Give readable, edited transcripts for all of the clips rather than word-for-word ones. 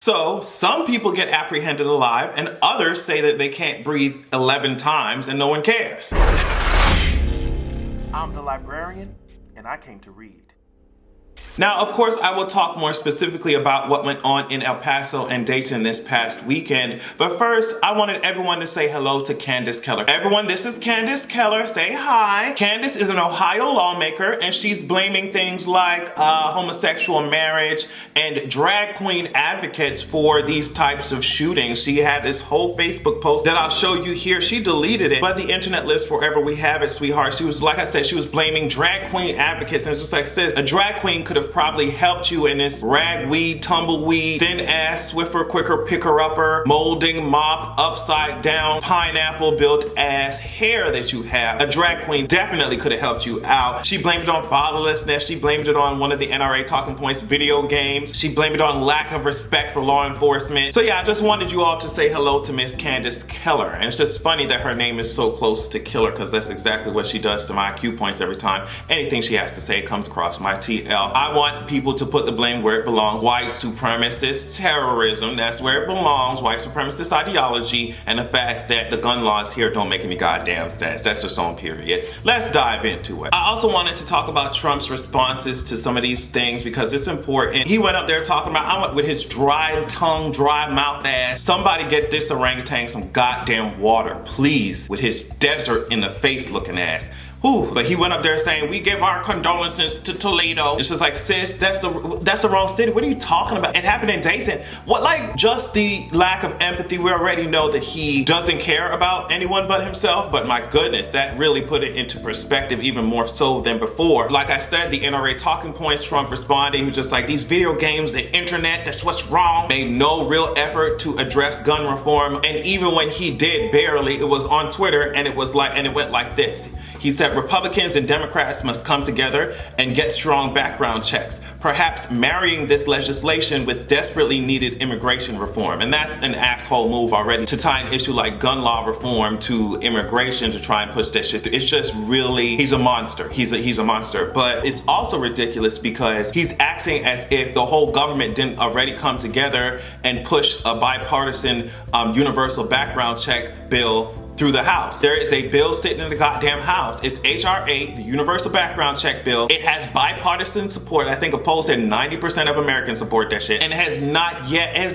So some people get apprehended alive and others say that they can't breathe 11 times and no one cares. I'm the librarian and I came to read. Now, of course, I will talk more specifically about what went on in El Paso and Dayton this past weekend. But first, I wanted everyone to say hello to Candace Keller. Everyone, this is Candace Keller. Say hi. Candace is an Ohio lawmaker, and she's blaming things like homosexual marriage and drag queen advocates for these types of shootings. She had this whole Facebook post that I'll show you here. She deleted it, but the internet lives forever. We have it, sweetheart. She was, like I said, she was blaming drag queen advocates, and it's just like, sis, a drag queen could have probably helped you in this ragweed, tumbleweed, thin ass, Swiffer, quicker, picker upper, molding, mop, upside down, pineapple built ass hair that you have. A drag queen definitely could have helped you out. She blamed it on fatherlessness. She blamed it on one of the NRA talking points, video games. She blamed it on lack of respect for law enforcement. So yeah, I just wanted you all to say hello to Miss Candace Keller. And it's just funny that her name is so close to killer, because that's exactly what she does to my IQ points every time. Anything she has to say comes across my TL. I want people to put the blame where it belongs. White supremacist terrorism, that's where it belongs. White supremacist ideology, and the fact that the gun laws here don't make any goddamn sense. That's just on period. Let's dive into it. I also wanted to talk about Trump's responses to some of these things because it's important. He went up there talking about, with his dry tongue, dry mouth ass, somebody get this orangutan some goddamn water, please, with his desert in the face looking ass. Ooh, but he went up there saying, we give our condolences to Toledo. It's just like, sis, that's the wrong city. What are you talking about? It happened in Dayton. What, like, just the lack of empathy? We already know that he doesn't care about anyone but himself, but my goodness, that really put it into perspective even more so than before. Like I said, the NRA talking points, Trump responding, he was just like, these video games, the internet, that's what's wrong. Made no real effort to address gun reform, and even when he did, barely, it was on Twitter, and it went like this. He said, Republicans and Democrats must come together and get strong background checks, perhaps marrying this legislation with desperately needed immigration reform. And that's an asshole move already, to tie an issue like gun law reform to immigration to try and push that shit through. It's just really, he's a monster. He's a monster. But it's also ridiculous because he's acting as if the whole government didn't already come together and push a bipartisan universal background check bill through the House. There is a bill sitting in the goddamn House. It's H.R. 8, the Universal Background Check Bill. It has bipartisan support. I think a poll said 90% of Americans support that shit, and it has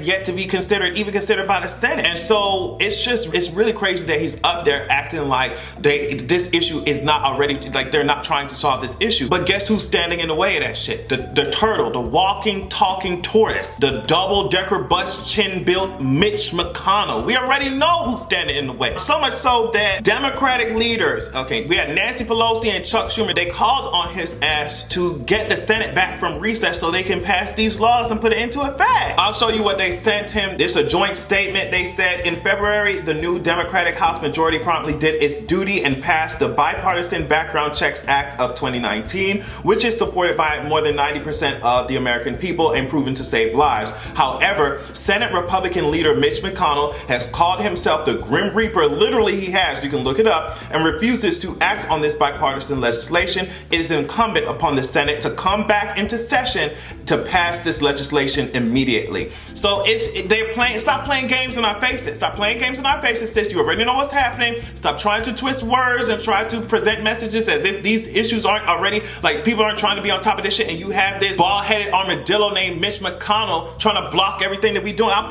yet to be considered, even considered by the Senate. And so it's really crazy that he's up there acting like this issue is not already, like they're not trying to solve this issue. But guess who's standing in the way of that shit? The turtle, the walking, talking tortoise, the double-decker bus chin built Mitch McConnell. We already know who's standing in the way. So much so that Democratic leaders, okay, we had Nancy Pelosi and Chuck Schumer, they called on his ass to get the Senate back from recess so they can pass these laws and put it into effect. I'll show you what they sent him. It's a joint statement. They said in February, the new Democratic House majority promptly did its duty and passed the Bipartisan Background Checks Act of 2019, which is supported by more than 90% of the American people and proven to save lives. However, Senate Republican leader Mitch McConnell has called himself the Grim Reaper. Literally, he has, you can look it up, and refuses to act on this bipartisan legislation. It is incumbent upon the Senate to come back into session to pass this legislation immediately. So stop playing games in our faces. Stop playing games in our faces, sis. You already know what's happening. Stop trying to twist words and try to present messages as if these issues aren't already, like people aren't trying to be on top of this shit, and you have this bald-headed armadillo named Mitch McConnell trying to block everything that we doing. I'll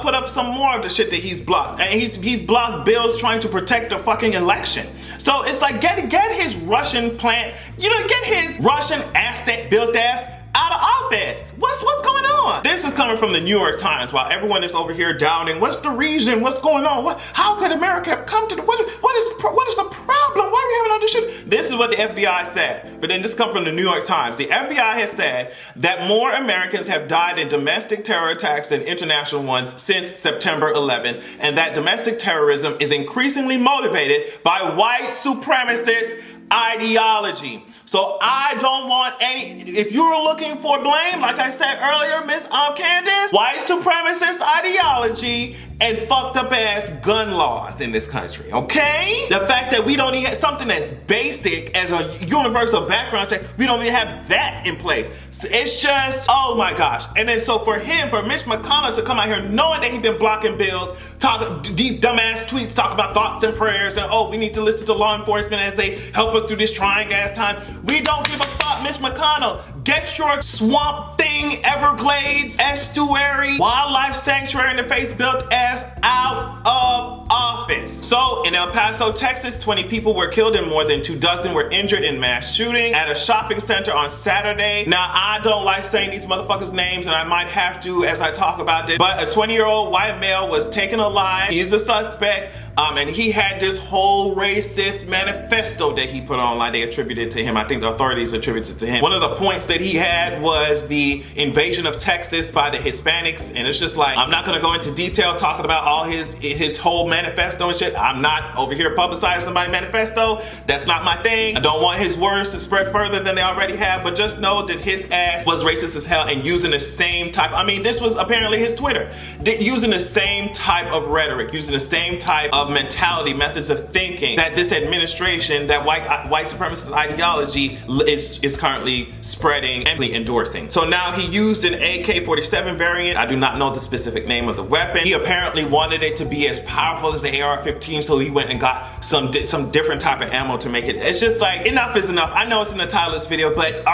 put up some more of the shit that he's blocked. And he's blocked bills trying to protect the fucking election. So it's like get his Russian plant, get his Russian asset built ass out of office. What's going on? This is coming from the New York Times while everyone is over here doubting what's the reason, what's going on, how could America have come to what is the problem? Why are we having all this shit? This is what the FBI said. But then this comes from the New York Times. The FBI has said that more Americans have died in domestic terror attacks than international ones since September 11th, and that domestic terrorism is increasingly motivated by white supremacist ideology. So I don't want if you're looking for blame, like I said earlier, Miss Candace, white supremacist ideology and fucked up ass gun laws in this country, okay? The fact that we don't even have something as basic as a universal background check, we don't even have that in place. So it's just, oh my gosh. And then so for Mitch McConnell to come out here knowing that he's been blocking bills, talk deep dumbass tweets, talk about thoughts and prayers, and oh, we need to listen to law enforcement as they help us through this trying ass time. We don't give a fuck, Mitch McConnell. Get your swamp thing, Everglades, estuary, wildlife sanctuary in the face built ass out of office. So in El Paso, Texas, 20 people were killed and more than 24 were injured in mass shooting at a shopping center on Saturday. Now, I don't like saying these motherfuckers' names, and I might have to as I talk about this, but a 20-year-old white male was taken alive. He's a suspect. And he had this whole racist manifesto that he put online. They attributed to him. I think the authorities attributed to him. One of the points that he had was the invasion of Texas by the Hispanics. And it's just like, I'm not going to go into detail talking about all his whole manifesto and shit. I'm not over here publicizing somebody's manifesto. That's not my thing. I don't want his words to spread further than they already have. But just know that his ass was racist as hell and using the same type. I mean, this was apparently his Twitter. Using the same type of rhetoric, using the same type of mentality, methods of thinking that this administration, that white supremacist ideology is currently spreading and endorsing. So now he used an AK-47 variant. I do not know the specific name of the weapon. He apparently wanted it to be as powerful as the AR-15, so he went and got some different type of ammo to make it. It's just like, enough is enough. I know it's in the title of this video, but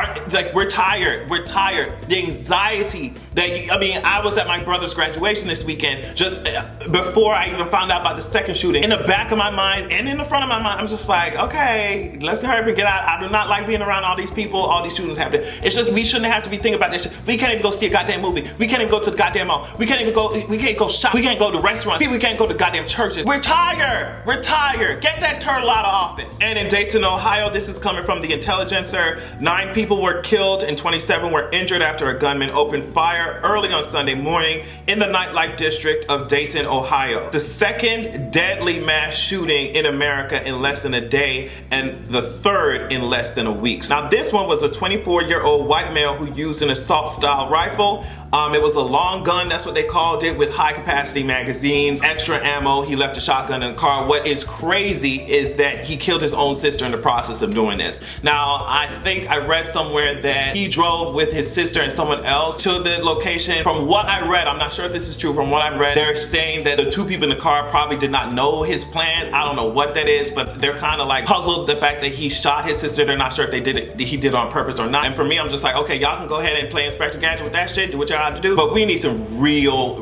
we're tired. We're tired. The anxiety that I was at my brother's graduation this weekend, just before I even found out about the second shooting. In the back of my mind and in the front of my mind, I'm just like, okay, let's hurry up and get out. I do not like being around all these people, all these shootings happening. It's just, we shouldn't have to be thinking about this shit. We can't even go see a goddamn movie. We can't even go to the goddamn mall. We can't go shop. We can't go to restaurants. We can't go to goddamn churches. We're tired. We're tired. Get that turtle out of office. And in Dayton, Ohio, this is coming from the Intelligencer. 9 people were killed and 27 were injured after a gunman opened fire early on Sunday morning in the nightlife district of Dayton, Ohio. The second deadly mass shooting in America in less than a day, and the third in less than a week. Now, this one was a 24-year-old white male who used an assault-style rifle. It was a long gun, that's what they called it, with high-capacity magazines, extra ammo. He left a shotgun in the car. What is crazy is that he killed his own sister in the process of doing this. Now, I think I read somewhere that he drove with his sister and someone else to the location. From what I read, I'm not sure if this is true, from what I read, they're saying that the 2 people in the car probably did not know his plans. I don't know what that is, but they're kind of like puzzled the fact that he shot his sister. They're not sure if he did it on purpose or not. And for me, I'm just like, okay, y'all can go ahead and play Inspector Gadget with that shit, do what y'all to do, but we need some real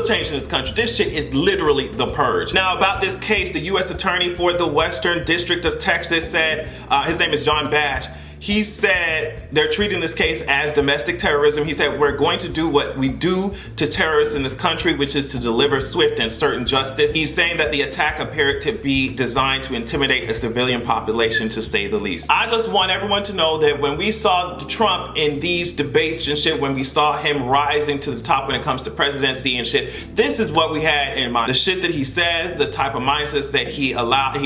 change in this country. This shit is literally the purge. Now, about this case, the U.S. Attorney for the Western District of Texas said, his name is John Bash. He said they're treating this case as domestic terrorism. He said, we're going to do what we do to terrorists in this country, which is to deliver swift and certain justice. He's saying that the attack appeared to be designed to intimidate a civilian population, to say the least. I just want everyone to know that when we saw Trump in these debates and shit, when we saw him rising to the top when it comes to presidency and shit, this is what we had in mind. The shit that he says, the type of mindsets that he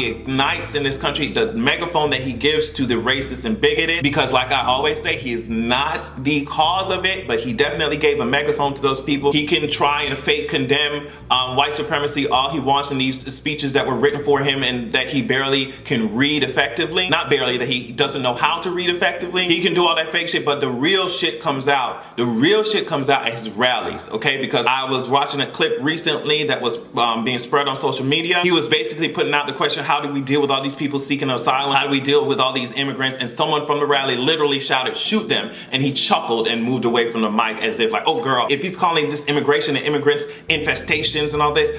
ignites in this country, the megaphone that he gives to the racist and bigoted. Because like I always say, he is not the cause of it, but he definitely gave a megaphone to those people. He can try and fake condemn white supremacy all he wants in these speeches that were written for him and that he barely can read effectively. Not barely, that he doesn't know how to read effectively. He can do all that fake shit, but the real shit comes out. The real shit comes out at his rallies, okay? Because I was watching a clip recently that was being spread on social media. He was basically putting out the question, how do we deal with all these people seeking asylum? How do we deal with all these immigrants? And someone from the rally literally shouted, shoot them. And he chuckled and moved away from the mic as if like, oh girl, if he's calling this immigration and immigrants infestations and all this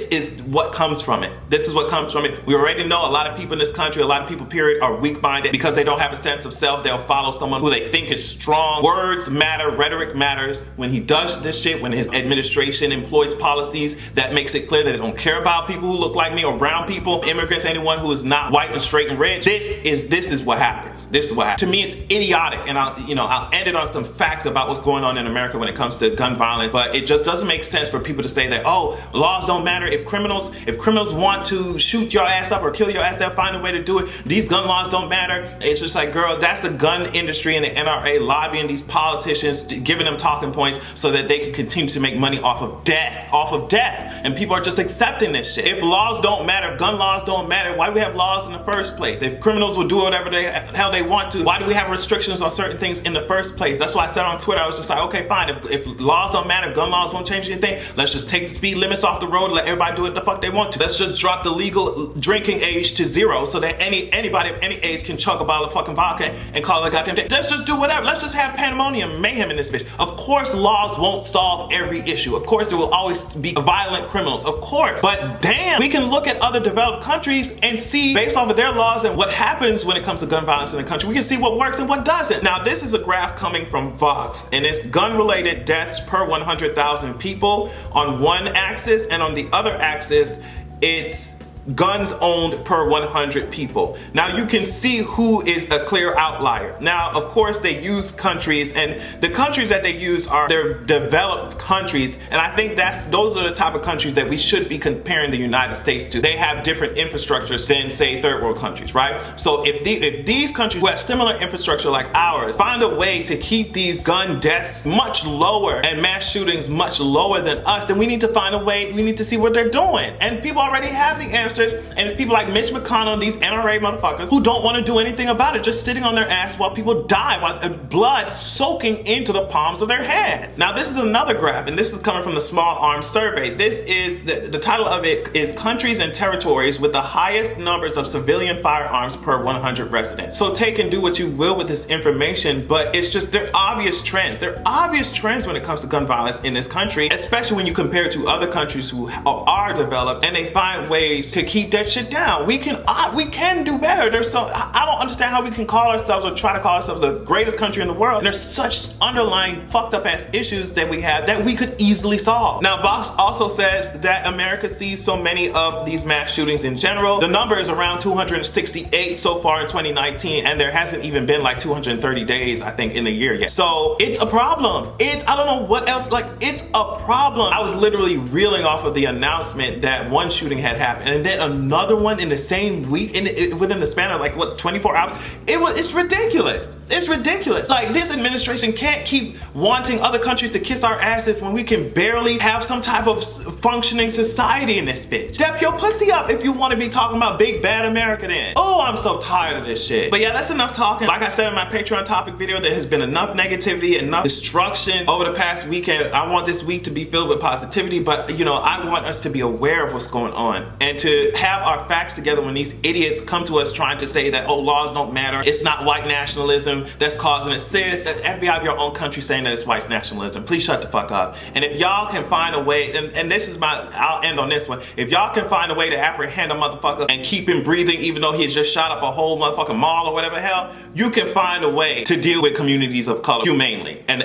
is what comes from it. This is what comes from it. We already know a lot of people in this country, a lot of people period, are weak-minded because they don't have a sense of self. They'll follow someone who they think is strong. Words matter, rhetoric matters. When he does this shit, when his administration employs policies that makes it clear that they don't care about people who look like me or brown people, immigrants, anyone who is not white and straight and rich, this is what happens. This is what what happened. To me, it's idiotic, and I'll end it on some facts about what's going on in America when it comes to gun violence. But it just doesn't make sense for people to say that, oh, laws don't matter. If criminals want to shoot your ass up or kill your ass, they'll find a way to do it. These gun laws don't matter. It's just like, girl, that's the gun industry and the NRA lobbying these politicians, giving them talking points so that they can continue to make money off of death. And people are just accepting this shit. If laws don't matter, if gun laws don't matter, why do we have laws in the first place? If criminals will do whatever the hell they want to, why do we have restrictions on certain things in the first place? That's why I said on Twitter, I was just like, okay, fine. If laws don't matter, if gun laws won't change anything, let's just take the speed limits off the road and let everybody do what the fuck they want to. Let's just drop the legal drinking age to 0 so that anybody of any age can chug a bottle of fucking vodka and call it a goddamn day. Let's just do whatever. Let's just have pandemonium, mayhem in this bitch. Of course, laws won't solve every issue. Of course, there will always be violent criminals. Of course. But damn, we can look at other developed countries and see, based off of their laws and what happens when it comes to gun violence in the country, we can see what works and what doesn't. Now, this is a graph coming from Vox, and it's gun-related deaths per 100,000 people on one axis, and on the other axis, it's guns owned per 100 people. Now you can see who is a clear outlier. Now, of course, they use countries, and the countries that they use are their developed countries, and I think those are the type of countries that we should be comparing the United States to. They have different infrastructures than, say, third world countries, right? So if these countries who have similar infrastructure like ours find a way to keep these gun deaths much lower and mass shootings much lower than us, then we need to find a way, we need to see what they're doing. And people already have the answers. And it's people like Mitch McConnell, these NRA motherfuckers, who don't want to do anything about it, just sitting on their ass while people die, while blood soaking into the palms of their hands. Now, this is another graph, and this is coming from the Small Arms Survey. This is, the title of it is Countries and Territories with the Highest Numbers of Civilian Firearms per 100 Residents. So take and do what you will with this information, but it's just, there are obvious trends. There are obvious trends when it comes to gun violence in this country, especially when you compare it to other countries who are developed, and they find ways to keep that shit down. We can do better. I don't understand how we can call ourselves or try to call ourselves the greatest country in the world. And there's such underlying fucked up ass issues that we have that we could easily solve. Now, Vox also says that America sees so many of these mass shootings in general. The number is around 268 so far in 2019, and there hasn't even been like 230 days, I think, in the year yet. So it's a problem. I don't know what else, it's a problem. I was literally reeling off of the announcement that one shooting had happened, and then another one in the same week, within the span of 24 hours. It's ridiculous. It's ridiculous. Like, this administration can't keep wanting other countries to kiss our asses when we can barely have some type of functioning society in this bitch. Step your pussy up if you want to be talking about big bad America then. Oh, I'm so tired of this shit. But yeah, that's enough talking. Like I said in my Patreon topic video, there has been enough negativity, enough destruction over the past weekend. I want this week to be filled with positivity, but I want us to be aware of what's going on and to have our facts together when these idiots come to us trying to say that, oh, laws don't matter, it's not white nationalism that's causing it. Sis, that's FBI of your own country saying that it's white nationalism. Please shut the fuck up. And if y'all can find a way, and this is I'll end on this one, if y'all can find a way to apprehend a motherfucker and keep him breathing even though he has just shot up a whole motherfucking mall or whatever the hell, you can find a way to deal with communities of color humanely. And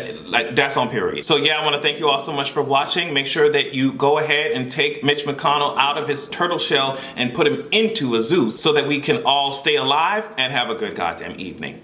that's on period. So yeah, I want to thank you all so much for watching. Make sure that you go ahead and take Mitch McConnell out of his turtle shell and put him into a zoo so that we can all stay alive and have a good goddamn evening.